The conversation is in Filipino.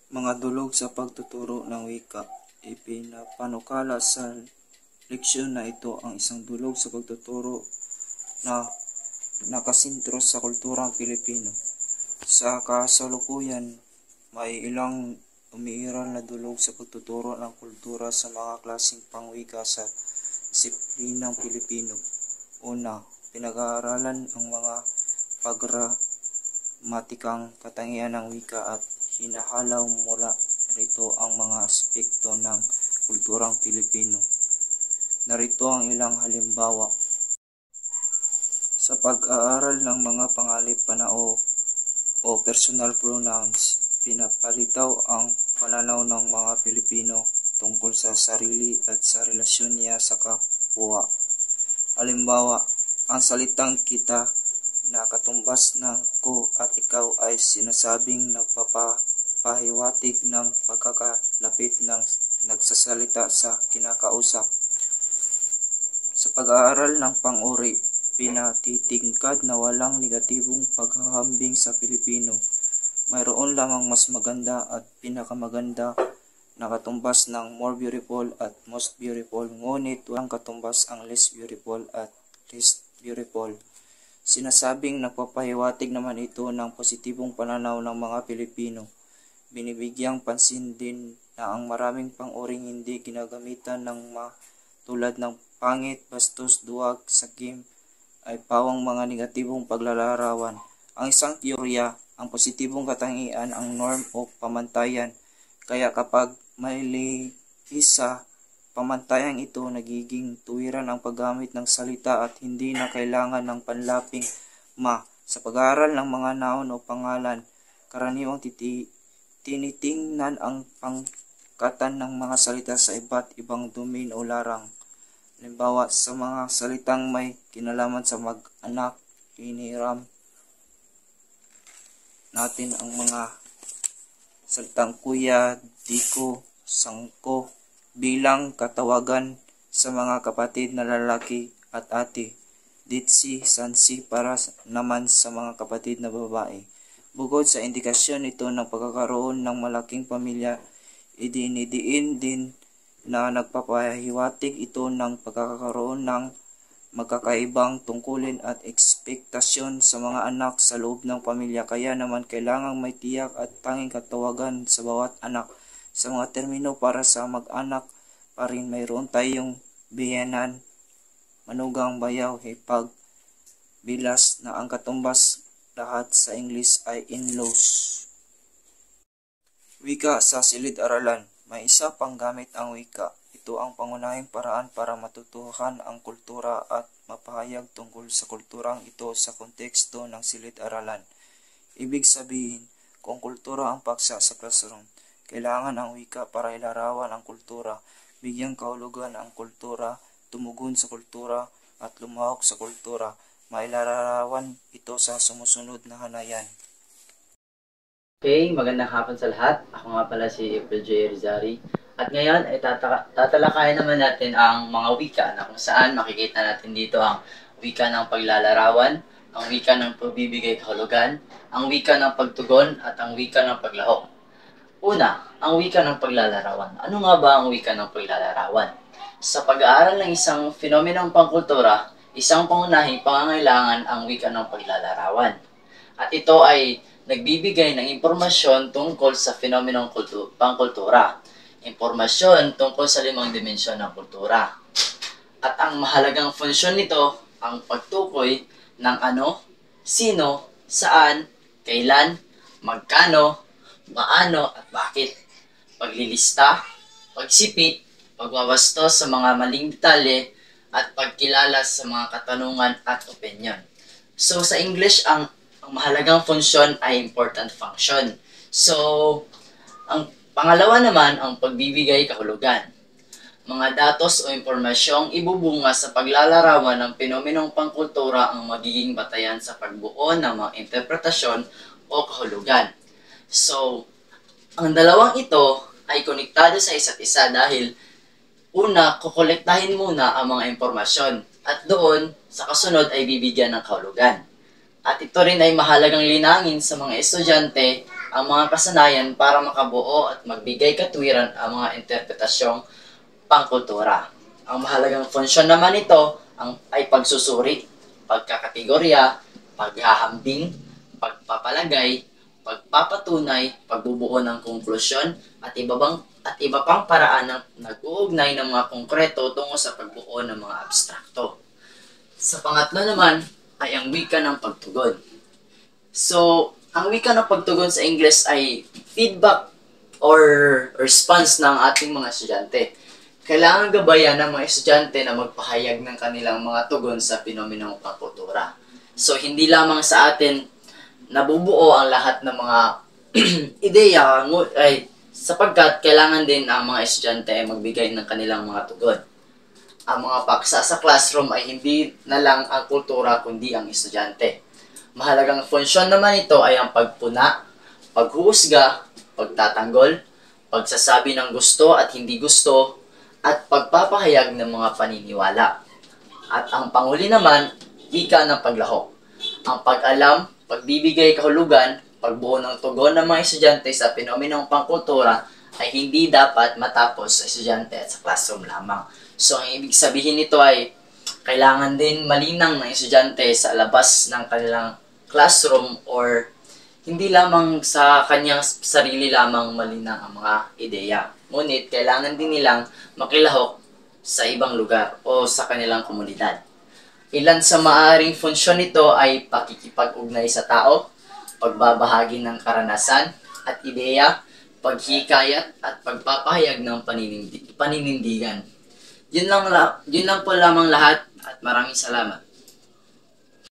Mga dulog sa pagtuturo ng wika. Ipinapanukala sa leksyon na ito ang isang dulog sa pagtuturo na nakasintro sa kulturang Pilipino. Sa kasalukuyan, may ilang umiiral na dulog sa pagtuturo ng kultura sa mga klaseng pangwika sa disiplinang Pilipino. Una, pinag-aaralan ang mga pagramatikang katangian ng wika at hinahalaw mula rito ang mga aspekto ng kulturang Pilipino. Narito ang ilang halimbawa. Sa pag-aaral ng mga pangalip, panao o personal pronouns, pinapalitaw ang pananaw ng mga Pilipino tungkol sa sarili at sa relasyon niya sa kapwa. Halimbawa, ang salitang kita na katumbas ng ko at ikaw ay sinasabing nagpapahiwatig ng pagkakalapit ng nagsasalita sa kinakausap. Sa pag-aaral ng pang-uri, pinatitingkad na walang negatibong paghahambing sa Pilipino. Mayroon lamang mas maganda at pinakamaganda na katumbas ng more beautiful at most beautiful, ngunit walang katumbas ang less beautiful at least beautiful. Sinasabing nagpapahiwatig naman ito ng positibong pananaw ng mga Pilipino. Binibigyang pansin din na ang maraming pang-uring hindi ginagamitan ng tulad ng pangit, bastos, duwag, sakim, ay pawang mga negatibong paglalarawan. Ang isang teorya, ang positibong katangian ang norm o pamantayan, kaya kapag may lihis sa pamantayang ito, nagiging tuwiran ang paggamit ng salita at hindi na kailangan ng panlaping Sa pag-aaral ng mga noun o pangalan, karaniwang tinitingnan ang pangkatan ng mga salita sa iba't ibang domain o larang. Halimbawa, sa mga salitang may kinalaman sa mag-anak, hiniram natin ang mga salitang kuya, diko, sangko, bilang katawagan sa mga kapatid na lalaki at ate, ditsi, sansi para naman sa mga kapatid na babae. Bukod sa indikasyon ito ng pagkakaroon ng malaking pamilya, idinidiin din na nagpapahiwatig ito ng pagkakaroon ng magkakaibang tungkulin at ekspektasyon sa mga anak sa loob ng pamilya. Kaya naman kailangang may tiyak at tanging katawagan sa bawat anak. Sa mga termino para sa mag-anak pa rin, mayroon tayong biyenan, manugang, bayaw, hipag, bilas na ang katumbas lahat sa English ay in-laws. Wika sa silid-aralan. May isa pang gamit ang wika. Ito ang pangunahing paraan para matutuhan ang kultura at mapahayag tungkol sa kulturang ito sa konteksto ng silid-aralan. Ibig sabihin, kung kultura ang paksa sa classroom, kailangan ang wika para ilarawan ang kultura, bigyang kahulugan ang kultura, tumugon sa kultura, at lumahok sa kultura. Mailarawan ito sa sumusunod na hanayan. Okay, magandang hapon sa lahat. Ako nga pala si April J. Rizari. At ngayon ay tatalakayin naman natin ang mga wika na kung saan makikita natin dito ang wika ng paglalarawan, ang wika ng pagbibigay kahulugan, ang wika ng pagtugon, at ang wika ng paglahok. Una, ang wika ng paglalarawan. Ano nga ba ang wika ng paglalarawan? Sa pag-aaral ng isang fenomenong pangkultura, isang pangunahing pangangailangan ang wika ng paglalarawan. At ito ay nagbibigay ng impormasyon tungkol sa fenomenong pangkultura. Impormasyon tungkol sa 5 dimensyon ng kultura. At ang mahalagang funksyon nito, ang pagtukoy ng ano, sino, saan, kailan, magkano, paano, at bakit. Paglilista, pagsipit, pagwawastos sa mga maling detalye, at pagkilala sa mga katanungan at opinion. So sa English, ang mahalagang function ay important function. So, ang pangalawa naman, ang pagbibigay kahulugan. Mga datos o impormasyong ibubunga sa paglalarawan ng fenomenong pangkultura ang magiging batayan sa pagbuo ng mga interpretasyon o kahulugan. So, ang dalawang ito ay konektado sa isa't isa dahil una, kukolektahin muna ang mga impormasyon at doon, sa kasunod ay bibigyan ng kahulugan. At ito rin ay mahalagang linangin sa mga estudyante ang mga kasanayan para makabuo at magbigay katwiran ang mga interpretasyong pangkultura. Ang mahalagang funksyon naman nito ay pagsusuri, pagkakategorya, paghahambing, pagpapalagay, pagpapatunay, pagbubuo ng konklusyon, at iba pang paraan ng nag-uugnay ng mga konkreto tungo sa pagbuo ng mga abstrakto. Sa pangatlo naman ay ang wika ng pagtugon. So, ang wika ng pagtugon sa English ay feedback or response ng ating mga estudyante. Kailangan gabayan ng mga estudyante na magpahayag ng kanilang mga tugon sa penomenong pangkultura. So, hindi lamang sa atin nabubuo ang lahat ng mga ideya sapagkat kailangan din ang mga estudyante ay magbigay ng kanilang mga tugon. Ang mga paksa sa classroom ay hindi na lang ang kultura kundi ang estudyante. Mahalagang funksyon naman ito ay ang pagpuna, paghuhusga, pagtatanggol, pagsasabi ng gusto at hindi gusto, at pagpapahayag ng mga paniniwala. At ang panghuli naman, wika ng paglahok. Ang pag-alam, pagbibigay kahulugan, pagbuo ng tugon ng mga estudyante sa penomenong pangkultura ay hindi dapat matapos sa estudyante at sa classroom lamang. So, ang ibig sabihin nito ay kailangan din malinang ng estudyante sa labas ng kanilang classroom or hindi lamang sa kanyang sarili lamang malinang ang mga ideya. Ngunit, kailangan din nilang makilahok sa ibang lugar o sa kanilang komunidad. Ilan sa maaaring funksyon nito ay pakikipag-ugnay sa tao, pagbabahagi ng karanasan at ideya, paghikayat at pagpapahayag ng paninindigan. Yun lang po lamang lahat at maraming salamat.